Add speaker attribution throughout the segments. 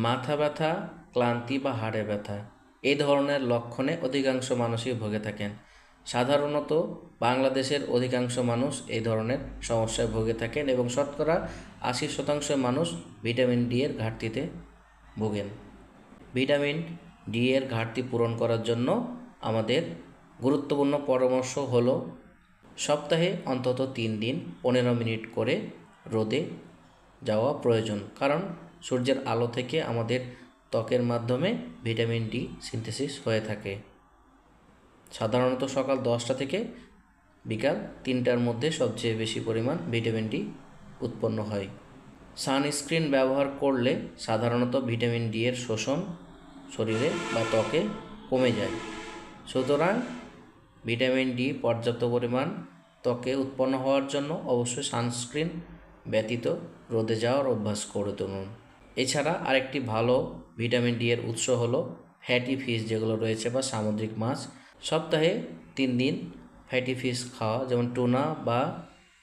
Speaker 1: মাথা ব্যথা, ক্লান্তি বা হাড়ে ব্যথা এই ধরনের লক্ষণে অধিকাংশ মানুষই ভুগে থাকেন। সাধারণত বাংলাদেশের অধিকাংশ মানুষ এই ধরনের সমস্যায় ভুগে থাকেন এবং শতকরা 80% মানুষ ভিটামিন ডি এর ঘাটতিতে ভোগেন। ভিটামিন ডি এর ঘাটতি পূরণ করার জন্য আমাদের গুরুত্বপূর্ণ পরামর্শ হলো সপ্তাহে অন্তত 3 দিন 15 মিনিট করে রোদে যাওয়া প্রয়োজন, কারণ সূর্যের আলো থেকে আমাদের ত্বকের মাধ্যমে ভিটামিন ডি সিনথেসিস হয়ে থাকে। সাধারণত সকাল 10টা থেকে বিকাল 3টার মধ্যে সবচেয়ে বেশি পরিমাণ ভিটামিন ডি উৎপন্ন হয়। সানস্ক্রিন ব্যবহার করলে সাধারণত ভিটামিন ডি এর শোষণ শরীরে বা ত্বকে কমে যায়। সুতরাং ভিটামিন ডি পর্যাপ্ত পরিমাণ ত্বকে উৎপন্ন হওয়ার জন্য অবশ্যই সানস্ক্রিন ব্যতীত রোদে যাওয়ার অভ্যাস করে তুলুন। এছাড়া আরেকটি ভালো ভিটামিন ডি এর উৎস হলো ফ্যাটি ফিশ যেগুলো রয়েছে বা সামুদ্রিক মাছ। সপ্তাহে 3 দিন ফ্যাটি ফিশ খাওয়া, যেমন টুনা বা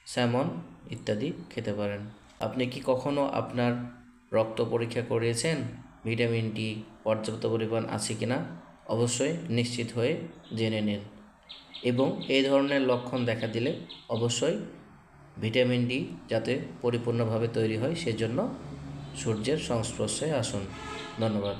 Speaker 1: স্যামন ইত্যাদি খেতে পারেন। আপনি কি কখনো আপনার রক্ত পরীক্ষা করিয়েছেন ভিটামিন ডি পর্যাপ্ত পরিমাণ আছে কিনা? অবশ্যই নিশ্চিত হয়ে জেনে নিন। এবং এই ধরনের লক্ষণ দেখা দিলে অবশ্যই ভিটামিন ডি যাতে পরিপূর্ণভাবে তৈরি হয় সেজন্য সূর্যের সংস্পর্শে আসুন। ধন্যবাদ।